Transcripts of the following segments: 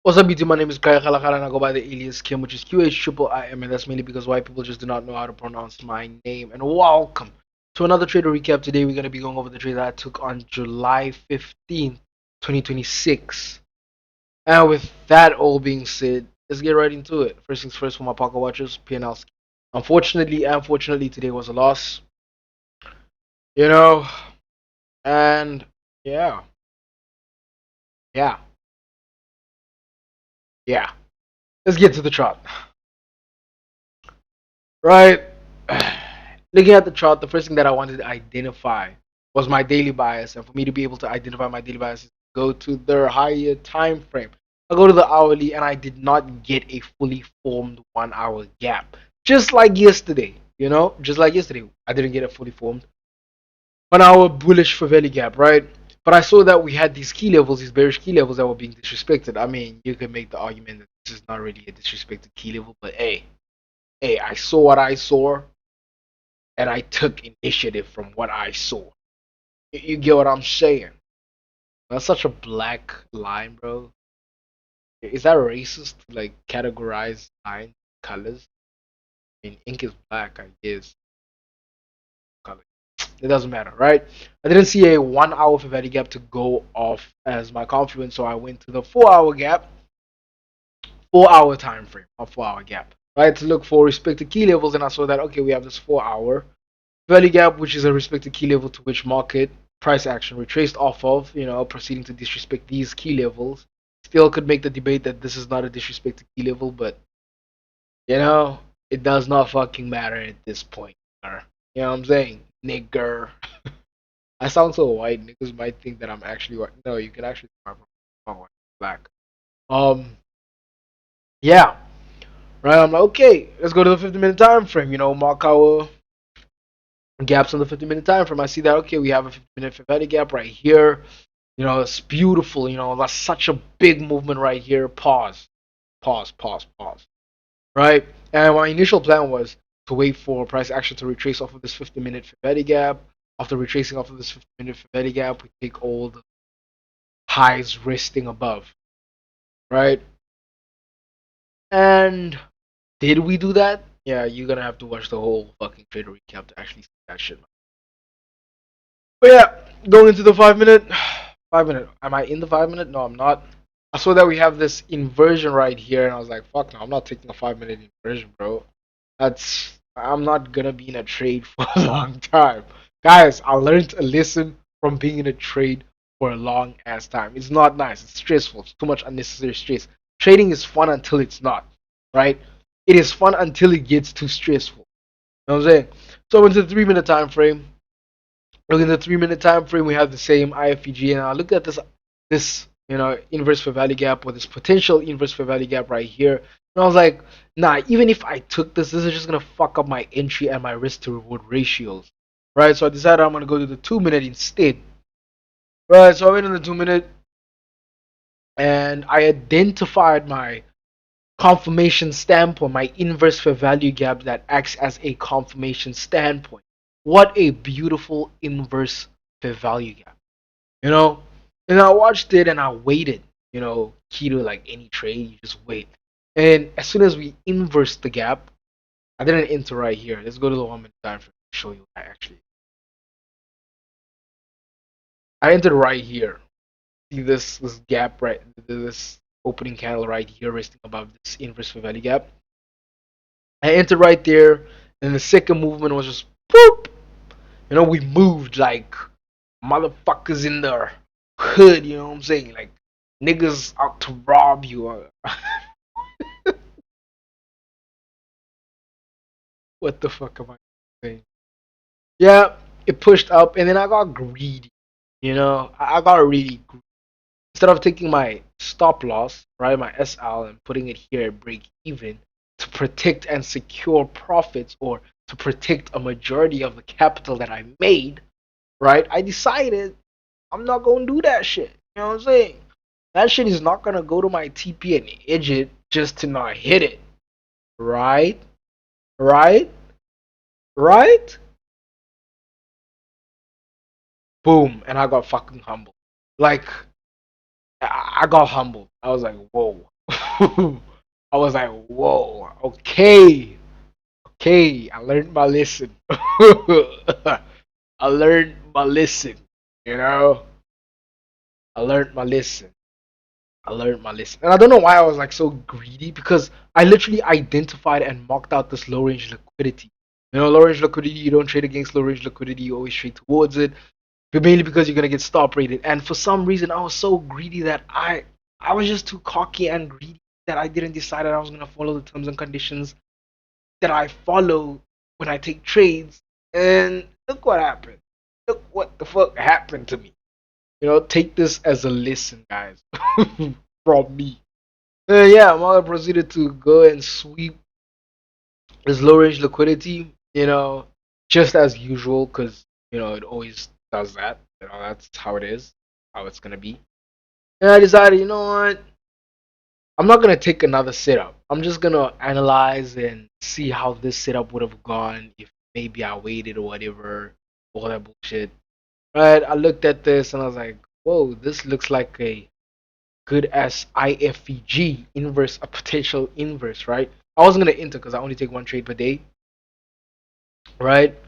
What's up, YouTube? My name is Kaya Kalakala and I go by the alias Kim, which is QH triple IM, and that's mainly because white people just do not know how to pronounce my name. And welcome to another trader recap. Today we're going to be going over the trade that I took on July 15th, 2026. And with that all being said, let's get right into it. First things first for my pocket watchers, P&L. Unfortunately, today was a loss. You know, and yeah, yeah, yeah. Let's get to the chart. Right? Looking at the chart, the first thing that I wanted to identify was my daily bias. And for me to be able to identify my daily bias, go to the higher time frame. I go to the hourly and I did not get a fully formed 1 hour gap. Just like yesterday, just like yesterday, I didn't get a fully formed 1 hour bullish Faveli gap, right? But I saw that we had these key levels, these bearish key levels that were being disrespected. I mean, you could make the argument that this is not really a disrespected key level, but hey, I saw what I saw and I took initiative from what I saw. You get what I'm saying? That's such a black line, bro. Is that racist to like categorize line colors? I mean, ink is black, I guess. Color. It doesn't matter, right? I didn't see a 1 hour Fibonacci gap to go off as my confluence, so I went to the 4 hour gap, 4 hour time frame, a 4 hour gap, right? To look for respective key levels, and I saw that okay, we have this 4 hour value gap, which is a respective key level to which market price action retraced off of, proceeding to disrespect these key levels. Still could make the debate that this is not a disrespected key level, but you know, it does not fucking matter at this point. You know what I'm saying? Nigger. I sound so white, niggas might think that I'm actually white. No, you can actually tell I'm black. Um, yeah. Right, I'm like, okay, let's go to the 50-minute time frame, mark our gaps on the 50-minute time frame. I see that okay, we have a 50-minute Fibonacci gap right here. It's beautiful. That's such a big movement right here. Pause. Right, and my initial plan was to wait for price action to retrace off of this 50-minute Fibonacci gap. After retracing off of this 50-minute Fibonacci gap, we take all the highs resting above. Right, and did we do that? Yeah, you're gonna have to watch the whole fucking trader recap to actually see that shit. But yeah, going into the 5 minute. 5 minute. Am I in the 5 minute? No, I'm not. I saw that we have this inversion right here, and I was like, fuck no, I'm not taking a 5 minute inversion, bro. I'm not gonna be in a trade for a long time. Guys, I learned a lesson from being in a trade for a long ass time. It's not nice, it's stressful, it's too much unnecessary stress. Trading is fun until it's not, right? It is fun until it gets too stressful. You know what I'm saying? So into the 3 minute time frame, look in the 3 minute time frame, we have the same IFEG, and I look at this inverse fair value gap or this potential inverse fair value gap right here, and I was like, nah, even if I took this is just gonna fuck up my entry and my risk to reward ratios, right? So I decided I'm gonna go to the 2 minute instead, right? So I went in the 2 minute and I identified my confirmation standpoint, my inverse fair value gap that acts as a confirmation standpoint. What a beautiful inverse fair value gap. you know. And I watched it and I waited, key to like any trade, you just wait. And as soon as we inverse the gap, I didn't enter right here. Let's go to the 1 minute time frame to show you what I actually. I entered right here. See this gap right, this opening candle right here resting above this inverse fair value gap. I entered right there, and the second movement was just boop. We moved like motherfuckers in the hood. You know what I'm saying? Like niggas out to rob you. What the fuck am I saying? Yeah, it pushed up, and then I got greedy. I got really greedy. Instead of taking my stop loss, right, my SL, and putting it here at break even to protect and secure profits or to protect a majority of the capital that I made, right? I decided I'm not gonna do that shit. You know what I'm saying? That shit is not gonna go to my TP and edge it just to not hit it, right? Right? Right? Boom, and I got fucking humbled. Like I got humbled. I was like, whoa. I was like, whoa, okay, okay. I learned my lesson. I learned my lesson. You know, I learned my lesson. I learned my lesson. And I don't know why I was like so greedy because I literally identified and marked out this low range liquidity. You know, low range liquidity, you don't trade against low range liquidity, you always trade towards it. But mainly because you're gonna get stop rated. And for some reason I was so greedy that I was just too cocky and greedy that I didn't decide that I was gonna follow the terms and conditions that I follow when I take trades. And look what happened. Look what the fuck happened to me. You know, take this as a lesson, guys, from me. Yeah, Mala proceeded to go and sweep his low range liquidity, you know, just as usual, because, you know, it always does that. You know, that's how it is, how it's going to be. And I decided, you know what? I'm not going to take another setup. I'm just going to analyze and see how this setup would have gone if maybe I waited or whatever, all that bullshit. Right? I looked at this and I was like, whoa, this looks like a good as IFVG inverse, a potential inverse, right? I wasn't gonna enter because I only take one trade per day, right?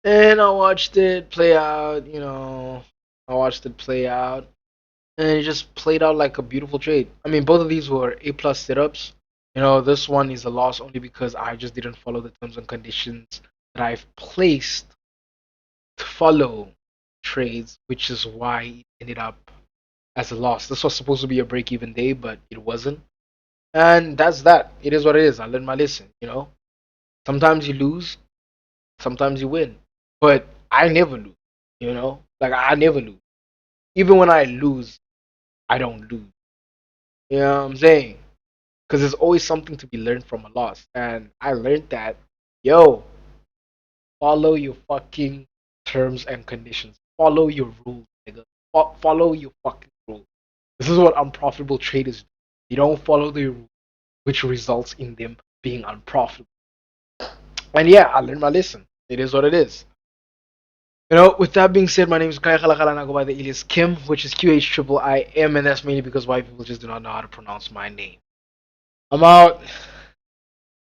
And I watched it play out, you know, I watched it play out, and it just played out like a beautiful trade. I mean, both of these were A plus setups. You know, this one is a loss only because I just didn't follow the terms and conditions that I've placed to follow trades, which is why it ended up as a loss. This was supposed to be a break even day, but it wasn't. And that's that. It is what it is. I learned my lesson, you know. Sometimes you lose, sometimes you win. But I never lose, you know? Like I never lose. Even when I lose, I don't lose. You know what I'm saying? Because there's always something to be learned from a loss. And I learned that, yo, follow your fucking terms and conditions. Follow your rules, nigga. Follow your fucking rules. This is what unprofitable traders do. They don't follow the rules, which results in them being unprofitable. And yeah, I learned my lesson. It is what it is. You know, with that being said, my name is Kai Khalakhala and I go by the alias Kim, which is QH triple I M, and that's mainly because white people just do not know how to pronounce my name. I'm out.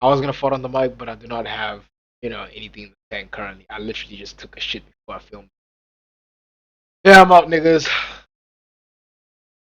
I was gonna fart on the mic, but I do not have, you know, anything in the tank currently. I literally just took a shit before I filmed. Yeah, I'm out, niggas.